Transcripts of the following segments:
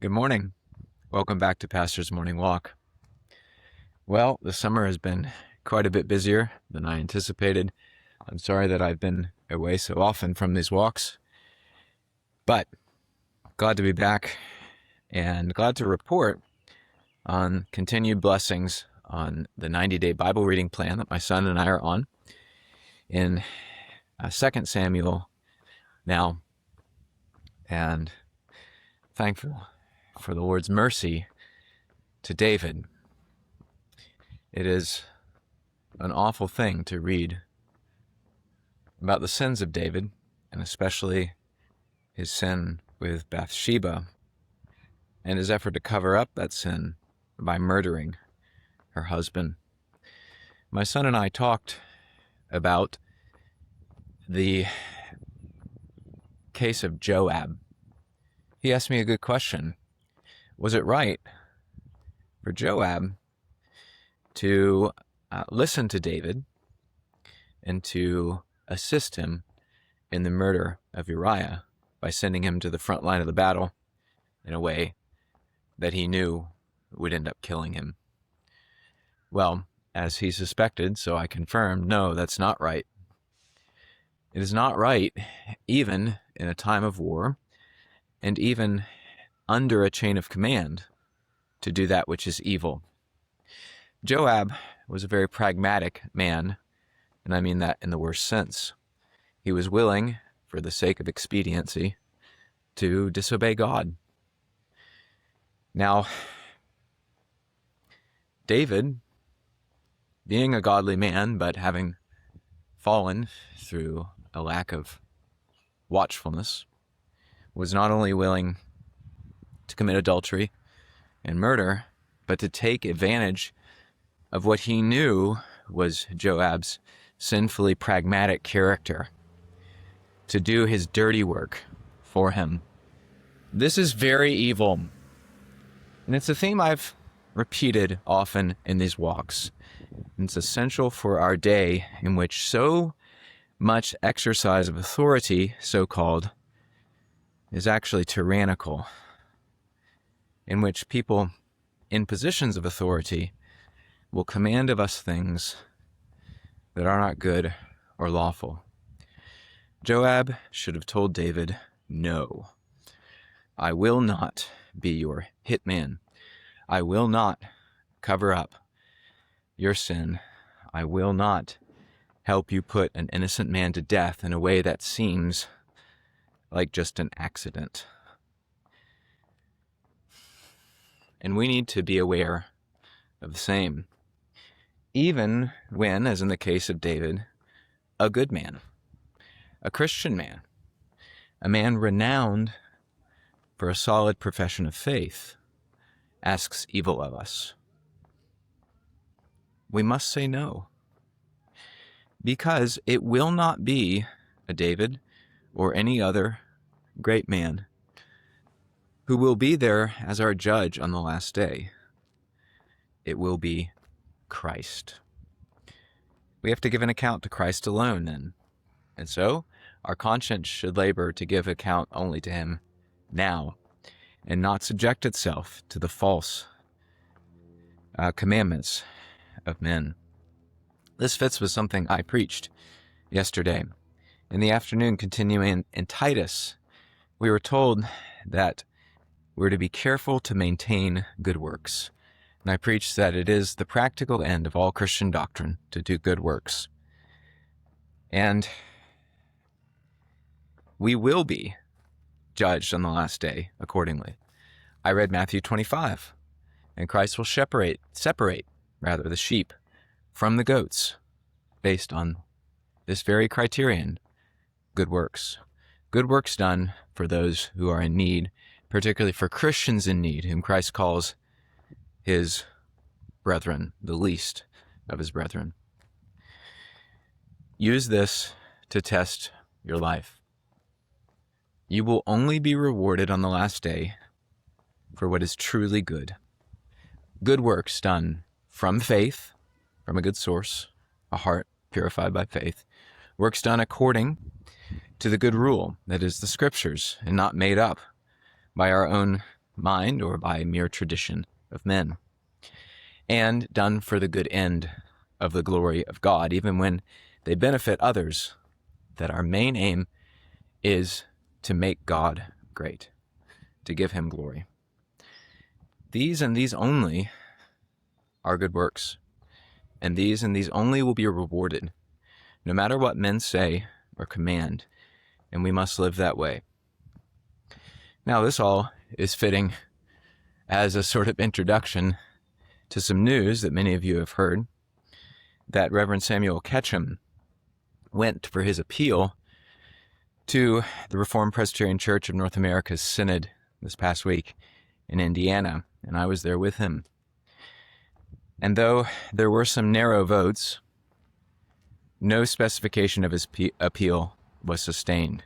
Good morning. Welcome back to Pastor's Morning Walk. Well, the summer has been quite a bit busier than I anticipated. I'm sorry that I've been away so often from these walks, but glad to be back and glad to report on continued blessings on the 90-day Bible reading plan that my son and I are on in 2 Samuel now, and thankful for the Lord's mercy to David. It is an awful thing to read about the sins of David, and especially his sin with Bathsheba and his effort to cover up that sin by murdering her husband. My son and I talked about the case of Joab. He asked me a good question. Was it right for Joab to listen to David and to assist him in the murder of Uriah by sending him to the front line of the battle in a way that he knew would end up killing him? Well, as he suspected, so I confirmed, no, that's not right. It is not right, even in a time of war, and even under a chain of command, to do that which is evil. Joab was a very pragmatic man, and I mean that in the worst sense. He was willing, for the sake of expediency, to disobey God. Now, David, being a godly man, but having fallen through a lack of watchfulness, was not only willing to commit adultery and murder, but to take advantage of what he knew was Joab's sinfully pragmatic character, to do his dirty work for him. This is very evil, and it's a theme I've repeated often in these walks. It's essential for our day, in which so much exercise of authority, so-called, is actually tyrannical, in which people in positions of authority will command of us things that are not good or lawful. Joab should have told David, no, I will not be your hitman. I will not cover up your sin. I will not help you put an innocent man to death in a way that seems like just an accident. And we need to be aware of the same, even when, as in the case of David, a good man, a Christian man, a man renowned for a solid profession of faith, asks evil of us. We must say no, because it will not be a David or any other great man who will be there as our judge on the last day. It will be Christ. We have to give an account to Christ alone then. And so our conscience should labor to give account only to him now, and not subject itself to the false commandments of men. This fits with something I preached yesterday. In the afternoon, continuing in Titus, we were told that we're to be careful to maintain good works. And I preached that it is the practical end of all Christian doctrine to do good works. And we will be judged on the last day accordingly. I read Matthew 25, and Christ will separate the sheep from the goats based on this very criterion, good works. Good works done for those who are in need, particularly for Christians in need, whom Christ calls his brethren, the least of his brethren. Use this to test your life. You will only be rewarded on the last day for what is truly good. Good works done from faith, from a good source, a heart purified by faith. Works done according to the good rule, that is the Scriptures, and not made up by our own mind or by mere tradition of men, and done for the good end of the glory of God, even when they benefit others, that our main aim is to make God great, to give him glory. These and these only are good works, and these only will be rewarded, no matter what men say or command, and we must live that way. Now, this all is fitting as a sort of introduction to some news that many of you have heard, that Reverend Samuel Ketcham went for his appeal to the Reformed Presbyterian Church of North America's Synod this past week in Indiana, and I was there with him. And though there were some narrow votes, no specification of his appeal was sustained.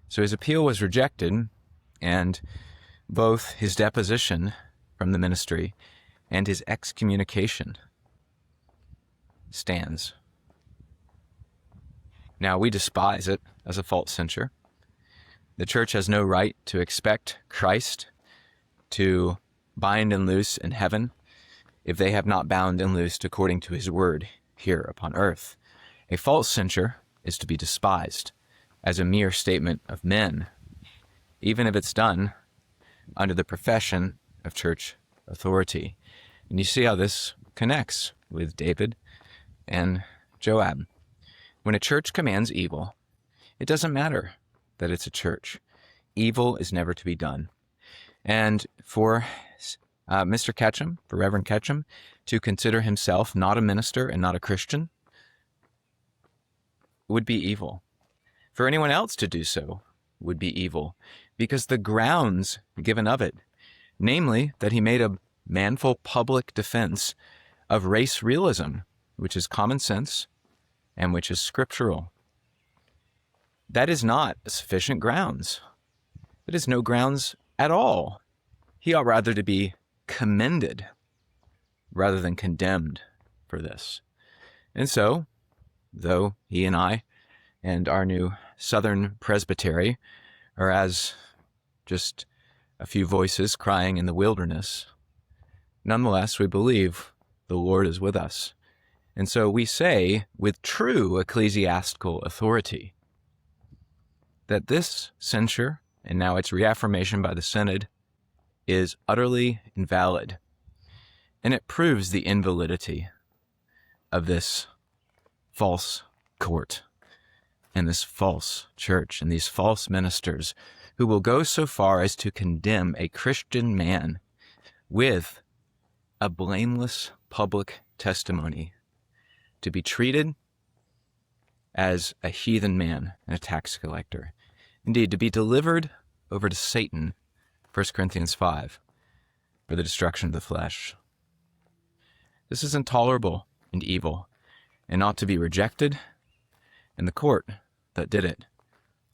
So his appeal was rejected, and both his deposition from the ministry and his excommunication stands. Now, we despise it as a false censure. The church has no right to expect Christ to bind and loose in heaven if they have not bound and loosed according to his word here upon earth. A false censure is to be despised as a mere statement of men, even if it's done under the profession of church authority. And you see how this connects with David and Joab. When a church commands evil, it doesn't matter that it's a church. Evil is never to be done. And for Mr. Ketcham, for Reverend Ketcham, to consider himself not a minister and not a Christian would be evil. For anyone else to do so would be evil, because the grounds given of it, namely that he made a manful public defense of race realism, which is common sense and which is scriptural. That is not sufficient grounds. It is no grounds at all. He ought rather to be commended rather than condemned for this. And so, though he and I and our new Southern Presbytery are as just a few voices crying in the wilderness, nonetheless, we believe the Lord is with us. And so we say with true ecclesiastical authority that this censure, and now its reaffirmation by the Synod, is utterly invalid. And it proves the invalidity of this false court and this false church and these false ministers who will go so far as to condemn a Christian man with a blameless public testimony to be treated as a heathen man and a tax collector. Indeed, to be delivered over to Satan, 1 Corinthians 5, for the destruction of the flesh. This is intolerable and evil, and ought to be rejected, and the court that did it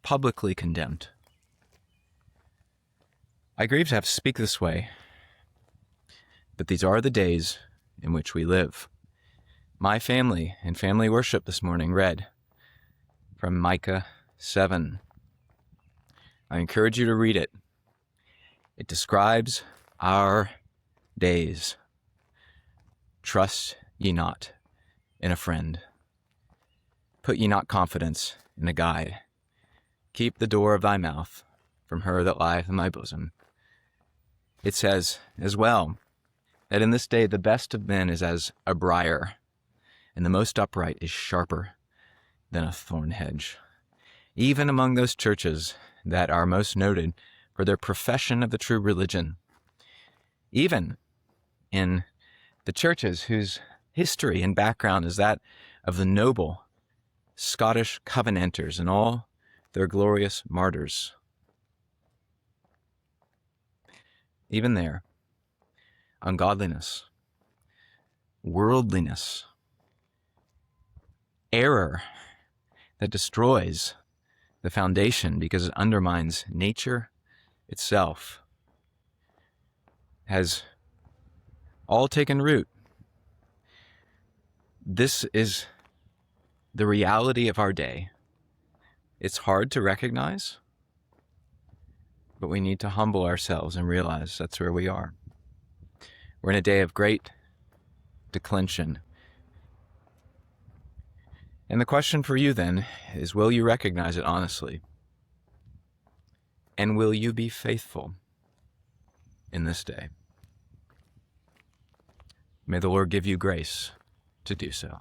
publicly condemned. I grieve to have to speak this way, but these are the days in which we live. My family in family worship this morning read from Micah 7. I encourage you to read it. It describes our days. Trust ye not in a friend. Put ye not confidence in a guide. Keep the door of thy mouth from her that lieth in thy bosom. It says as well that in this day the best of men is as a briar, and the most upright is sharper than a thorn hedge. Even among those churches that are most noted for their profession of the true religion, even in the churches whose history and background is that of the noble Scottish Covenanters and all their glorious martyrs, even there, ungodliness, worldliness, error that destroys the foundation because it undermines nature itself has all taken root. This is the reality of our day. It's hard to recognize, but we need to humble ourselves and realize that's where we are. We're in a day of great declension. And the question for you then is, will you recognize it honestly? And will you be faithful in this day? May the Lord give you grace to do so.